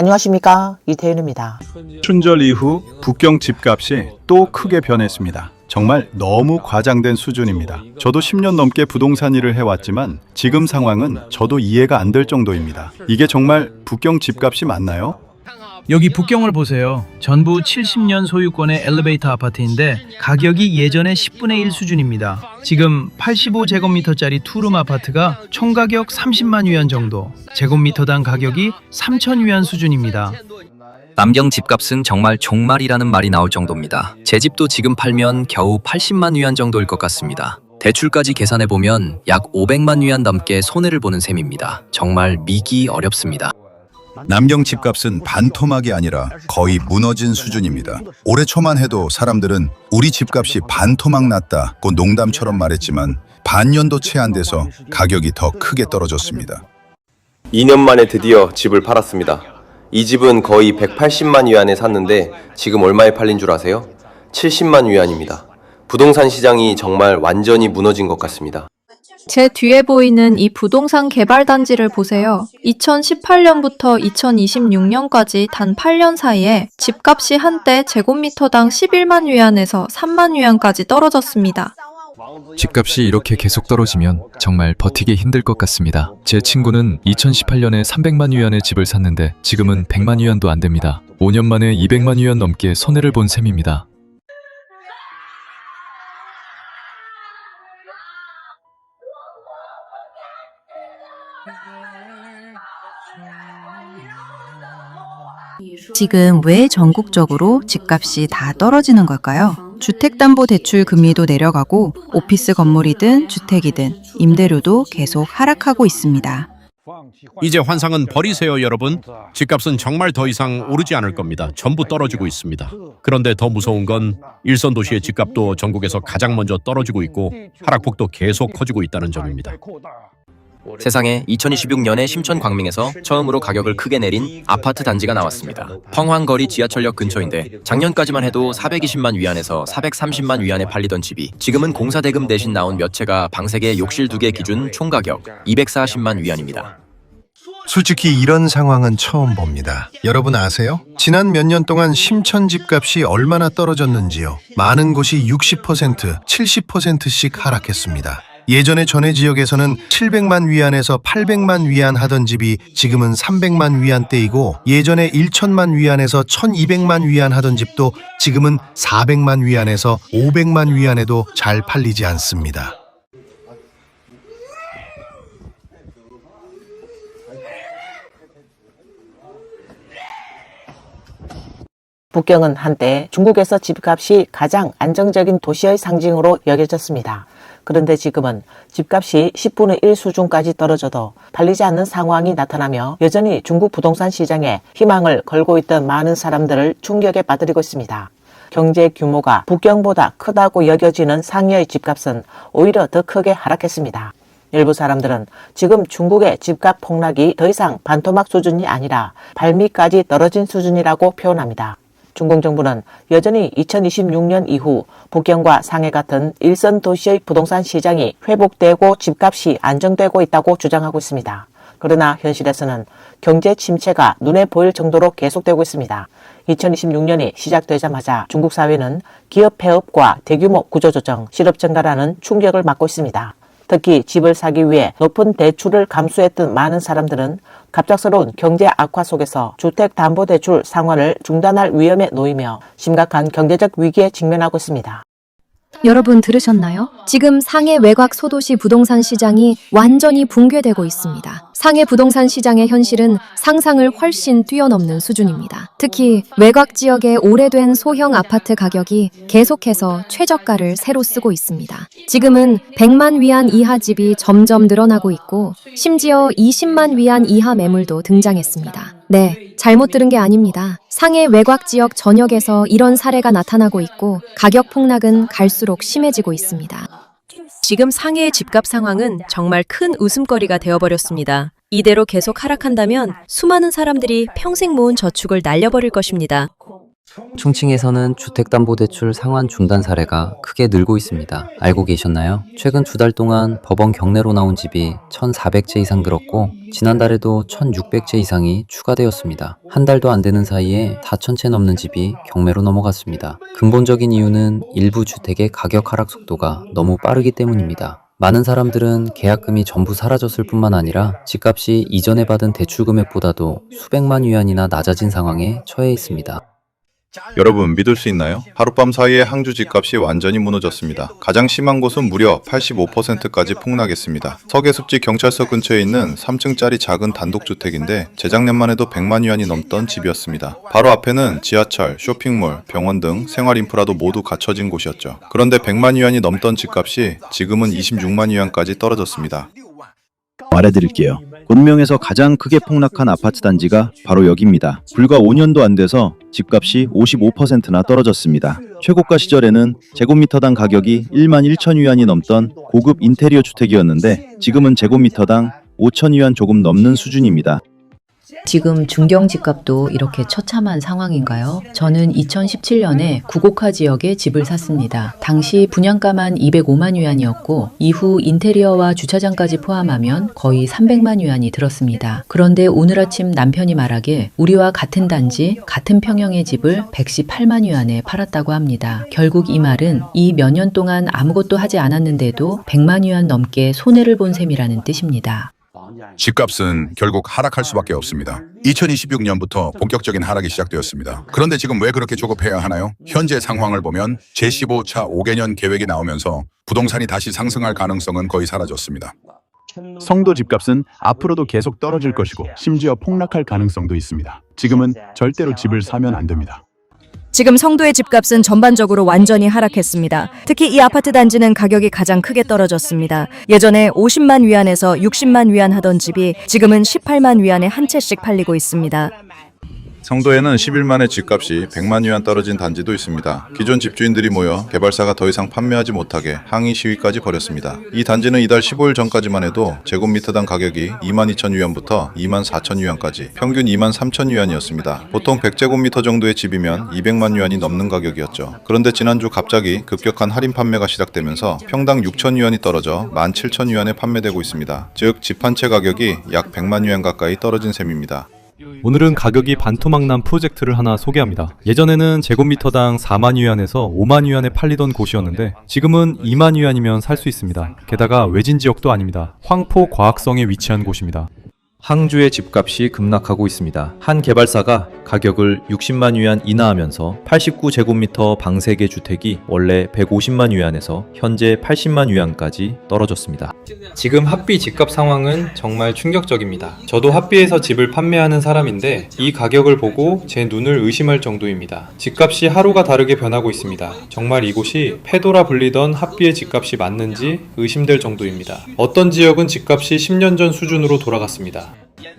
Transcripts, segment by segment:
안녕하십니까, 이태윤입니다. 춘절 이후 북경 집값이 또 크게 변했습니다. 정말 너무 과장된 수준입니다. 저도 10년 넘게 부동산 일을 해왔지만 지금 상황은 저도 이해가 안 될 정도입니다. 이게 정말 북경 집값이 맞나요? 여기 북경을 보세요. 전부 70년 소유권의 엘리베이터 아파트인데 가격이 예전의 10분의 1 수준입니다. 지금 85제곱미터짜리 투룸 아파트가 총가격 30만 위안 정도, 제곱미터당 가격이 3천 위안 수준입니다. 남경 집값은 정말 종말이라는 말이 나올 정도입니다. 제 집도 지금 팔면 겨우 80만 위안 정도일 것 같습니다. 대출까지 계산해보면 약 500만 위안 넘게 손해를 보는 셈입니다. 정말 믿기 어렵습니다. 남경 집값은 반토막이 아니라 거의 무너진 수준입니다. 올해 초만 해도 사람들은 우리 집값이 반토막 났다고 농담처럼 말했지만 반년도 채 안 돼서 가격이 더 크게 떨어졌습니다. 2년 만에 드디어 집을 팔았습니다. 이 집은 거의 180만 위안에 샀는데 지금 얼마에 팔린 줄 아세요? 70만 위안입니다. 부동산 시장이 정말 완전히 무너진 것 같습니다. 제 뒤에 보이는 이 부동산 개발 단지를 보세요. 2018년부터 2026년까지 단 8년 사이에 집값이 한때 제곱미터당 11만 위안에서 3만 위안까지 떨어졌습니다. 집값이 이렇게 계속 떨어지면 정말 버티기 힘들 것 같습니다. 제 친구는 2018년에 300만 위안의 집을 샀는데 지금은 100만 위안도 안 됩니다. 5년 만에 200만 위안 넘게 손해를 본 셈입니다. 지금 왜 전국적으로 집값이 다 떨어지는 걸까요? 주택담보대출 금리도 내려가고 오피스 건물이든 주택이든 임대료도 계속 하락하고 있습니다. 이제 환상은 버리세요, 여러분. 집값은 정말 더 이상 오르지 않을 겁니다. 전부 떨어지고 있습니다. 그런데 더 무서운 건 일선 도시의 집값도 전국에서 가장 먼저 떨어지고 있고 하락폭도 계속 커지고 있다는 점입니다. 세상에 2026년에 심천 광명에서 처음으로 가격을 크게 내린 아파트 단지가 나왔습니다. 펑황거리 지하철역 근처인데 작년까지만 해도 420만 위안에서 430만 위안에 팔리던 집이 지금은 공사대금 대신 나온 몇 채가 방세개 욕실 2개 기준 총가격 240만 위안입니다. 솔직히 이런 상황은 처음 봅니다. 여러분 아세요? 지난 몇 년 동안 심천 집값이 얼마나 떨어졌는지요. 많은 곳이 60%, 70%씩 하락했습니다. 예전에 전해 지역에서는 700만 위안에서 800만 위안 하던 집이 지금은 300만 위안대이고 예전에 1천만 위안에서 1200만 위안 하던 집도 지금은 400만 위안에서 500만 위안에도 잘 팔리지 않습니다. 북경은 한때 중국에서 집값이 가장 안정적인 도시의 상징으로 여겨졌습니다. 그런데 지금은 집값이 10분의 1 수준까지 떨어져도 팔리지 않는 상황이 나타나며 여전히 중국 부동산 시장에 희망을 걸고 있던 많은 사람들을 충격에 빠뜨리고 있습니다. 경제 규모가 북경보다 크다고 여겨지는 상해의 집값은 오히려 더 크게 하락했습니다. 일부 사람들은 지금 중국의 집값 폭락이 더 이상 반토막 수준이 아니라 발밑까지 떨어진 수준이라고 표현합니다. 중국 정부는 여전히 2026년 이후 북경과 상해 같은 일선 도시의 부동산 시장이 회복되고 집값이 안정되고 있다고 주장하고 있습니다. 그러나 현실에서는 경제 침체가 눈에 보일 정도로 계속되고 있습니다. 2026년이 시작되자마자 중국 사회는 기업 폐업과 대규모 구조조정, 실업 증가라는 충격을 맞고 있습니다. 특히 집을 사기 위해 높은 대출을 감수했던 많은 사람들은 갑작스러운 경제 악화 속에서 주택담보대출 상환을 중단할 위험에 놓이며 심각한 경제적 위기에 직면하고 있습니다. 여러분 들으셨나요? 지금 상해 외곽 소도시 부동산 시장이 완전히 붕괴되고 있습니다. 상해 부동산 시장의 현실은 상상을 훨씬 뛰어넘는 수준입니다. 특히 외곽 지역의 오래된 소형 아파트 가격이 계속해서 최저가를 새로 쓰고 있습니다. 지금은 100만 위안 이하 집이 점점 늘어나고 있고 심지어 20만 위안 이하 매물도 등장했습니다. 네, 잘못 들은 게 아닙니다. 상해 외곽 지역 전역에서 이런 사례가 나타나고 있고 가격 폭락은 갈수록 심해지고 있습니다. 지금 상해의 집값 상황은 정말 큰 웃음거리가 되어버렸습니다. 이대로 계속 하락한다면 수많은 사람들이 평생 모은 저축을 날려버릴 것입니다. 충칭에서는 주택담보대출 상환 중단 사례가 크게 늘고 있습니다. 알고 계셨나요? 최근 2달 동안 법원 경내로 나온 집이 1,400채 이상 늘었고 지난달에도 1,600채 이상이 추가되었습니다. 한 달도 안 되는 사이에 4,000채 넘는 집이 경매로 넘어갔습니다. 근본적인 이유는 일부 주택의 가격 하락 속도가 너무 빠르기 때문입니다. 많은 사람들은 계약금이 전부 사라졌을 뿐만 아니라 집값이 이전에 받은 대출 금액보다도 수백만 위안이나 낮아진 상황에 처해 있습니다. 여러분 믿을 수 있나요? 하룻밤 사이에 항주 집값이 완전히 무너졌습니다. 가장 심한 곳은 무려 85%까지 폭락했습니다. 서계습지 경찰서 근처에 있는 3층짜리 작은 단독주택인데 재작년만 해도 100만 위안이 넘던 집이었습니다. 바로 앞에는 지하철, 쇼핑몰, 병원 등 생활 인프라도 모두 갖춰진 곳이었죠. 그런데 100만 위안이 넘던 집값이 지금은 26만 위안까지 떨어졌습니다. 말해드릴게요. 곤명에서 가장 크게 폭락한 아파트 단지가 바로 여기입니다. 불과 5년도 안 돼서 집값이 55%나 떨어졌습니다. 최고가 시절에는 제곱미터당 가격이 1만 1천 위안이 넘던 고급 인테리어 주택이었는데 지금은 제곱미터당 5천 위안 조금 넘는 수준입니다. 지금 중경 집값도 이렇게 처참한 상황인가요? 저는 2017년에 구곡화 지역에 집을 샀습니다. 당시 분양가만 205만 위안이었고 이후 인테리어와 주차장까지 포함하면 거의 300만 위안이 들었습니다. 그런데 오늘 아침 남편이 말하길 우리와 같은 단지, 같은 평형의 집을 118만 위안에 팔았다고 합니다. 결국 이 말은 이 몇 년 동안 아무것도 하지 않았는데도 100만 위안 넘게 손해를 본 셈이라는 뜻입니다. 집값은 결국 하락할 수밖에 없습니다. 2026년부터 본격적인 하락이 시작되었습니다. 그런데 지금 왜 그렇게 조급해야 하나요? 현재 상황을 보면 제15차 5개년 계획이 나오면서 부동산이 다시 상승할 가능성은 거의 사라졌습니다. 성도 집값은 앞으로도 계속 떨어질 것이고 심지어 폭락할 가능성도 있습니다. 지금은 절대로 집을 사면 안 됩니다. 지금 성도의 집값은 전반적으로 완전히 하락했습니다. 특히 이 아파트 단지는 가격이 가장 크게 떨어졌습니다. 예전에 50만 위안에서 60만 위안 하던 집이 지금은 18만 위안에 한 채씩 팔리고 있습니다. 성도에는 10일 만에 집값이 100만 위안 떨어진 단지도 있습니다. 기존 집주인들이 모여 개발사가 더 이상 판매하지 못하게 항의 시위까지 벌였습니다. 이 단지는 이달 15일 전까지만 해도 제곱미터당 가격이 2만 2천 위안부터 2만 4천 위안까지 평균 2만 3천 위안이었습니다. 보통 100제곱미터 정도의 집이면 200만 위안이 넘는 가격이었죠. 그런데 지난주 갑자기 급격한 할인 판매가 시작되면서 평당 6천 위안이 떨어져 1만 7천 위안에 판매되고 있습니다. 즉 집 한 채 가격이 약 100만 위안 가까이 떨어진 셈입니다. 오늘은 가격이 반토막 난 프로젝트를 하나 소개합니다. 예전에는 제곱미터당 4만 위안에서 5만 위안에 팔리던 곳이었는데 지금은 2만 위안이면 살 수 있습니다. 게다가 외진 지역도 아닙니다. 황포 과학성에 위치한 곳입니다. 항주의 집값이 급락하고 있습니다. 한 개발사가 가격을 60만 위안 인하하면서 89제곱미터 방 3개 주택이 원래 150만 위안에서 현재 80만 위안까지 떨어졌습니다. 지금 합비 집값 상황은 정말 충격적입니다. 저도 합비에서 집을 판매하는 사람인데 이 가격을 보고 제 눈을 의심할 정도입니다. 집값이 하루가 다르게 변하고 있습니다. 정말 이곳이 페도라 불리던 합비의 집값이 맞는지 의심될 정도입니다. 어떤 지역은 집값이 10년 전 수준으로 돌아갔습니다.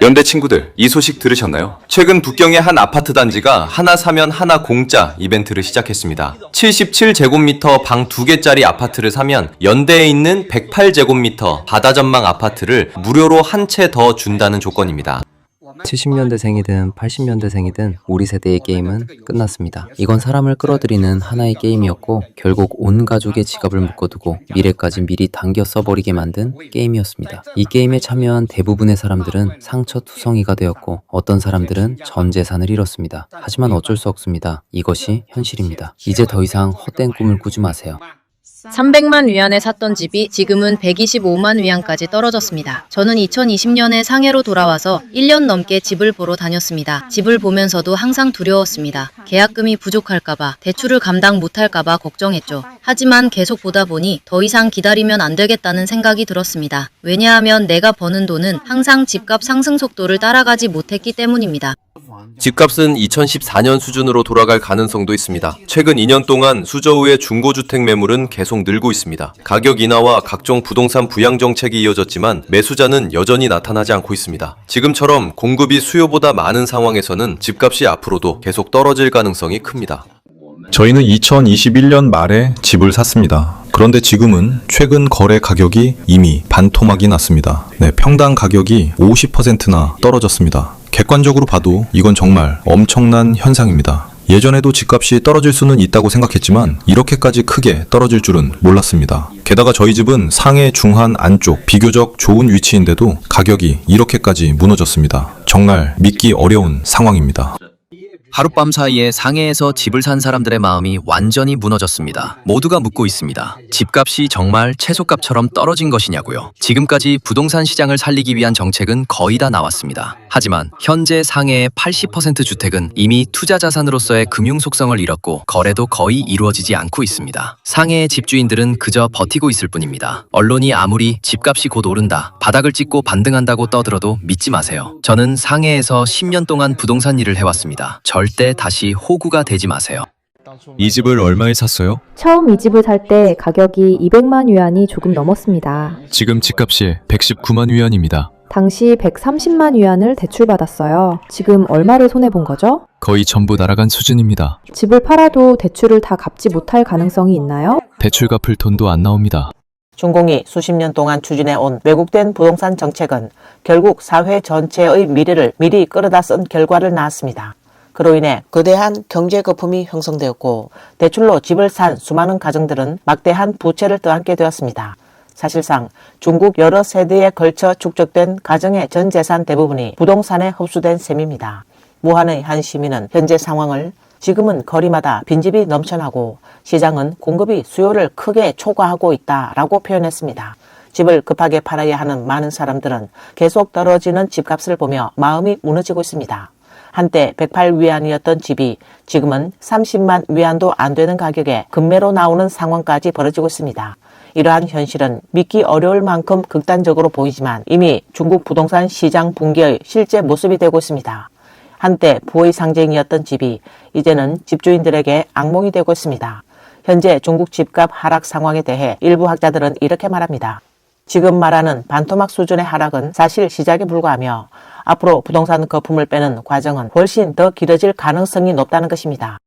연대 친구들, 이 소식 들으셨나요? 최근 북경의 한 아파트 단지가 하나 사면 하나 공짜 이벤트를 시작했습니다. 77제곱미터 방 2개짜리 아파트를 사면 연대에 있는 108제곱미터 바다전망 아파트를 무료로 한 채 더 준다는 조건입니다. 70년대생이든 80년대생이든 우리 세대의 게임은 끝났습니다. 이건 사람을 끌어들이는 하나의 게임이었고 결국 온 가족의 지갑을 묶어두고 미래까지 미리 당겨 써버리게 만든 게임이었습니다. 이 게임에 참여한 대부분의 사람들은 상처투성이가 되었고 어떤 사람들은 전 재산을 잃었습니다. 하지만 어쩔 수 없습니다. 이것이 현실입니다. 이제 더 이상 헛된 꿈을 꾸지 마세요. 300만 위안에 샀던 집이 지금은 125만 위안까지 떨어졌습니다. 저는 2020년에 상해로 돌아와서 1년 넘게 집을 보러 다녔습니다. 집을 보면서도 항상 두려웠습니다. 계약금이 부족할까봐, 대출을 감당 못할까봐 걱정했죠. 하지만 계속 보다 보니 더 이상 기다리면 안 되겠다는 생각이 들었습니다. 왜냐하면 내가 버는 돈은 항상 집값 상승 속도를 따라가지 못했기 때문입니다. 집값은 2014년 수준으로 돌아갈 가능성도 있습니다. 최근 2년 동안 수저우의 중고주택 매물은 계속 늘고 있습니다. 가격 인하와 각종 부동산 부양 정책이 이어졌지만 매수자는 여전히 나타나지 않고 있습니다. 지금처럼 공급이 수요보다 많은 상황에서는 집값이 앞으로도 계속 떨어질 가능성이 큽니다. 저희는 2021년 말에 집을 샀습니다. 그런데 지금은 최근 거래 가격이 이미 반토막이 났습니다. 평당 가격이 50%나 떨어졌습니다. 객관적으로 봐도 이건 정말 엄청난 현상입니다. 예전에도 집값이 떨어질 수는 있다고 생각했지만 이렇게까지 크게 떨어질 줄은 몰랐습니다. 게다가 저희 집은 상해, 중한, 안쪽 비교적 좋은 위치인데도 가격이 이렇게까지 무너졌습니다. 정말 믿기 어려운 상황입니다. 하룻밤 사이에 상해에서 집을 산 사람들의 마음이 완전히 무너졌습니다. 모두가 묻고 있습니다. 집값이 정말 채소값처럼 떨어진 것이냐고요. 지금까지 부동산 시장을 살리기 위한 정책은 거의 다 나왔습니다. 하지만 현재 상해의 80% 주택은 이미 투자 자산으로서의 금융 속성을 잃었고 거래도 거의 이루어지지 않고 있습니다. 상해의 집주인들은 그저 버티고 있을 뿐입니다. 언론이 아무리 집값이 곧 오른다, 바닥을 찍고 반등한다고 떠들어도 믿지 마세요. 저는 상해에서 10년 동안 부동산 일을 해왔습니다. 절대 다시 호구가 되지 마세요. 이 집을 얼마에 샀어요? 처음 이 집을 살 때 가격이 200만 위안이 조금 넘었습니다. 지금 집값이 119만 위안입니다. 당시 130만 위안을 대출받았어요. 지금 얼마를 손해본 거죠? 거의 전부 날아간 수준입니다. 집을 팔아도 대출을 다 갚지 못할 가능성이 있나요? 대출 갚을 돈도 안 나옵니다. 중공이 수십 년 동안 추진해온 왜곡된 부동산 정책은 결국 사회 전체의 미래를 미리 끌어다 쓴 결과를 낳았습니다. 그로 인해 거대한 경제 거품이 형성되었고 대출로 집을 산 수많은 가정들은 막대한 부채를 떠안게 되었습니다. 사실상 중국 여러 세대에 걸쳐 축적된 가정의 전 재산 대부분이 부동산에 흡수된 셈입니다. 무한의 한 시민은 현재 상황을 지금은 거리마다 빈집이 넘쳐나고 시장은 공급이 수요를 크게 초과하고 있다라고 표현했습니다. 집을 급하게 팔아야 하는 많은 사람들은 계속 떨어지는 집값을 보며 마음이 무너지고 있습니다. 한때 108위안이었던 집이 지금은 30만 위안도 안 되는 가격에 급매로 나오는 상황까지 벌어지고 있습니다. 이러한 현실은 믿기 어려울 만큼 극단적으로 보이지만 이미 중국 부동산 시장 붕괴의 실제 모습이 되고 있습니다. 한때 부의 상징이었던 집이 이제는 집주인들에게 악몽이 되고 있습니다. 현재 중국 집값 하락 상황에 대해 일부 학자들은 이렇게 말합니다. 지금 말하는 반토막 수준의 하락은 사실 시작에 불과하며 앞으로 부동산 거품을 빼는 과정은 훨씬 더 길어질 가능성이 높다는 것입니다.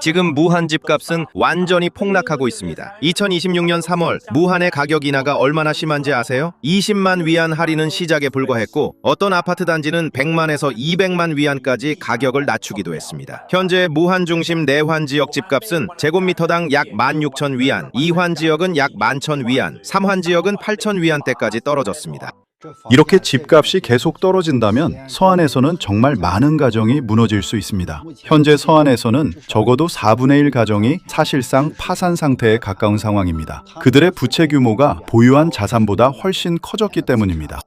지금 무한 집값은 완전히 폭락하고 있습니다. 2026년 3월 무한의 가격 인하가 얼마나 심한지 아세요? 20만 위안 할인은 시작에 불과했고 어떤 아파트 단지는 100만에서 200만 위안까지 가격을 낮추기도 했습니다. 현재 무한 중심 내환 지역 집값은 제곱미터당 약 16,000 위안, 2환 지역은 약 11,000 위안, 3환 지역은 8,000 위안대까지 떨어졌습니다. 이렇게 집값이 계속 떨어진다면 서안에서는 정말 많은 가정이 무너질 수 있습니다. 현재 서안에서는 적어도 4분의 1 가정이 사실상 파산 상태에 가까운 상황입니다. 그들의 부채 규모가 보유한 자산보다 훨씬 커졌기 때문입니다.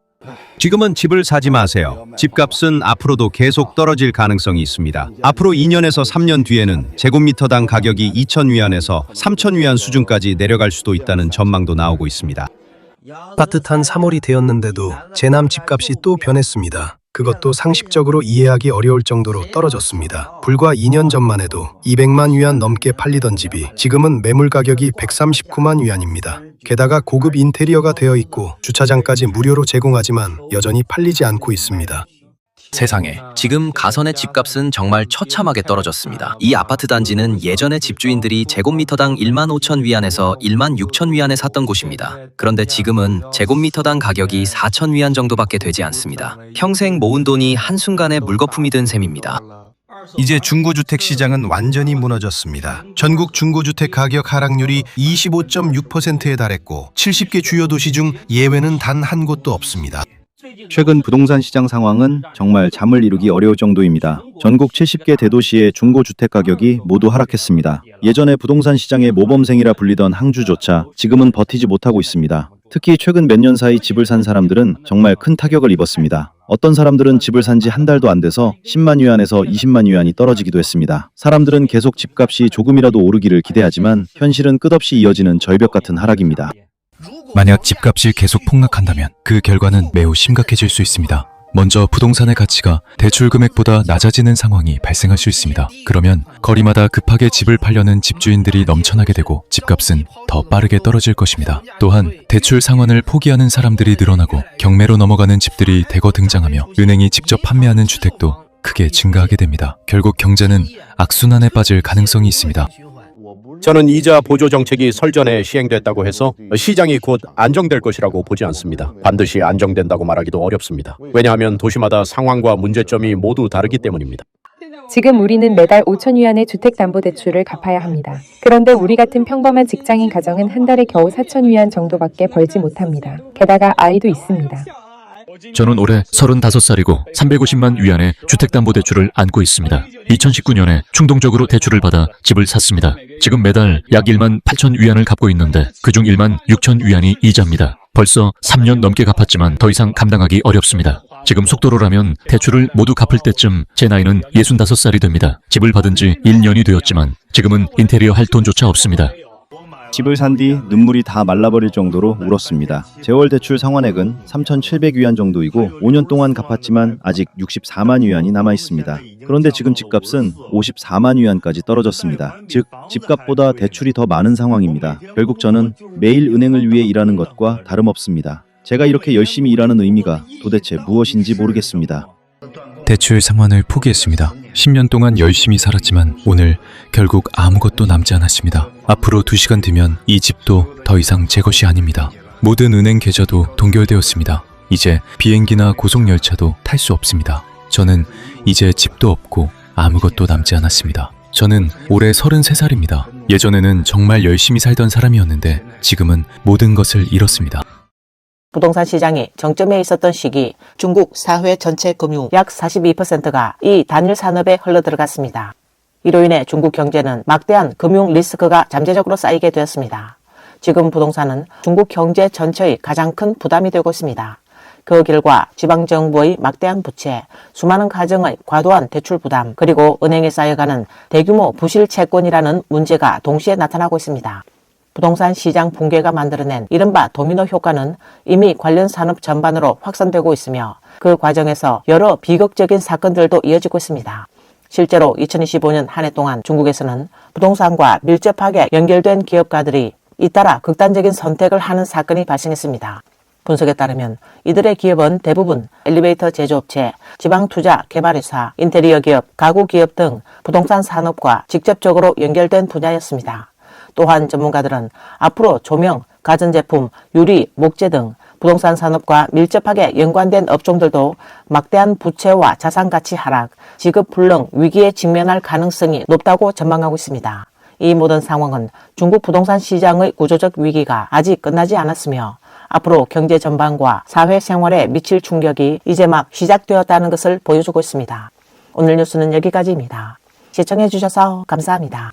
지금은 집을 사지 마세요. 집값은 앞으로도 계속 떨어질 가능성이 있습니다. 앞으로 2년에서 3년 뒤에는 제곱미터당 가격이 2,000위안에서 3,000위안 수준까지 내려갈 수도 있다는 전망도 나오고 있습니다. 따뜻한 3월이 되었는데도 제남 집값이 또 변했습니다. 그것도 상식적으로 이해하기 어려울 정도로 떨어졌습니다. 불과 2년 전만 해도 200만 위안 넘게 팔리던 집이 지금은 매물 가격이 139만 위안입니다. 게다가 고급 인테리어가 되어 있고 주차장까지 무료로 제공하지만 여전히 팔리지 않고 있습니다. 세상에, 지금 가선의 집값은 정말 처참하게 떨어졌습니다. 이 아파트 단지는 예전에 집주인들이 제곱미터당 1만 5천 위안에서 1만 6천 위안에 샀던 곳입니다. 그런데 지금은 제곱미터당 가격이 4천 위안 정도밖에 되지 않습니다. 평생 모은 돈이 한순간에 물거품이 된 셈입니다. 이제 중고주택 시장은 완전히 무너졌습니다. 전국 중고주택 가격 하락률이 25.6%에 달했고 70개 주요 도시 중 예외는 단 한 곳도 없습니다. 최근 부동산 시장 상황은 정말 잠을 이루기 어려울 정도입니다. 전국 70개 대도시의 중고주택 가격이 모두 하락했습니다. 예전에 부동산 시장의 모범생이라 불리던 항주조차 지금은 버티지 못하고 있습니다. 특히 최근 몇 년 사이 집을 산 사람들은 정말 큰 타격을 입었습니다. 어떤 사람들은 집을 산 지 한 달도 안 돼서 10만 위안에서 20만 위안이 떨어지기도 했습니다. 사람들은 계속 집값이 조금이라도 오르기를 기대하지만 현실은 끝없이 이어지는 절벽 같은 하락입니다. 만약 집값이 계속 폭락한다면 그 결과는 매우 심각해질 수 있습니다. 먼저 부동산의 가치가 대출 금액보다 낮아지는 상황이 발생할 수 있습니다. 그러면 거리마다 급하게 집을 팔려는 집주인들이 넘쳐나게 되고 집값은 더 빠르게 떨어질 것입니다. 또한 대출 상환을 포기하는 사람들이 늘어나고 경매로 넘어가는 집들이 대거 등장하며 은행이 직접 판매하는 주택도 크게 증가하게 됩니다. 결국 경제는 악순환에 빠질 가능성이 있습니다. 저는 이자 보조 정책이 설전에 시행됐다고 해서 시장이 곧 안정될 것이라고 보지 않습니다. 반드시 안정된다고 말하기도 어렵습니다. 왜냐하면 도시마다 상황과 문제점이 모두 다르기 때문입니다. 지금 우리는 매달 5천 위안의 주택담보대출을 갚아야 합니다. 그런데 우리 같은 평범한 직장인 가정은 한 달에 겨우 4천 위안 정도밖에 벌지 못합니다. 게다가 아이도 있습니다. 저는 올해 35살이고 350만 위안의 주택담보대출을 안고 있습니다. 2019년에 충동적으로 대출을 받아 집을 샀습니다. 지금 매달 약 1만 8천 위안을 갚고 있는데 그중 1만 6천 위안이 이자입니다. 벌써 3년 넘게 갚았지만 더 이상 감당하기 어렵습니다. 지금 속도로라면 대출을 모두 갚을 때쯤 제 나이는 65살이 됩니다. 집을 받은 지 1년이 되었지만 지금은 인테리어 할 돈조차 없습니다. 집을 산 뒤 눈물이 다 말라버릴 정도로 울었습니다. 재월 대출 상환액은 3,700위안 정도이고 5년 동안 갚았지만 아직 64만 위안이 남아 있습니다. 그런데 지금 집값은 54만 위안까지 떨어졌습니다. 즉 집값보다 대출이 더 많은 상황입니다. 결국 저는 매일 은행을 위해 일하는 것과 다름없습니다. 제가 이렇게 열심히 일하는 의미가 도대체 무엇인지 모르겠습니다. 대출 상환을 포기했습니다. 10년 동안 열심히 살았지만 오늘 결국 아무것도 남지 않았습니다. 앞으로 2시간 뒤면 이 집도 더 이상 제 것이 아닙니다. 모든 은행 계좌도 동결되었습니다. 이제 비행기나 고속열차도 탈 수 없습니다. 저는 이제 집도 없고 아무것도 남지 않았습니다. 저는 올해 33살입니다. 예전에는 정말 열심히 살던 사람이었는데 지금은 모든 것을 잃었습니다. 부동산 시장이 정점에 있었던 시기 중국 사회 전체 금융 약 42%가 이 단일 산업에 흘러들어갔습니다. 이로 인해 중국 경제는 막대한 금융 리스크가 잠재적으로 쌓이게 되었습니다. 지금 부동산은 중국 경제 전체의 가장 큰 부담이 되고 있습니다. 그 결과 지방정부의 막대한 부채, 수많은 가정의 과도한 대출 부담, 그리고 은행에 쌓여가는 대규모 부실 채권이라는 문제가 동시에 나타나고 있습니다. 부동산 시장 붕괴가 만들어낸 이른바 도미노 효과는 이미 관련 산업 전반으로 확산되고 있으며 그 과정에서 여러 비극적인 사건들도 이어지고 있습니다. 실제로 2025년 한 해 동안 중국에서는 부동산과 밀접하게 연결된 기업가들이 잇따라 극단적인 선택을 하는 사건이 발생했습니다. 분석에 따르면 이들의 기업은 대부분 엘리베이터 제조업체, 지방투자개발회사, 인테리어 기업, 가구 기업 등 부동산 산업과 직접적으로 연결된 분야였습니다. 또한 전문가들은 앞으로 조명, 가전제품, 유리, 목재 등 부동산 산업과 밀접하게 연관된 업종들도 막대한 부채와 자산가치 하락, 지급 불능 위기에 직면할 가능성이 높다고 전망하고 있습니다. 이 모든 상황은 중국 부동산 시장의 구조적 위기가 아직 끝나지 않았으며 앞으로 경제 전반과 사회 생활에 미칠 충격이 이제 막 시작되었다는 것을 보여주고 있습니다. 오늘 뉴스는 여기까지입니다. 시청해주셔서 감사합니다.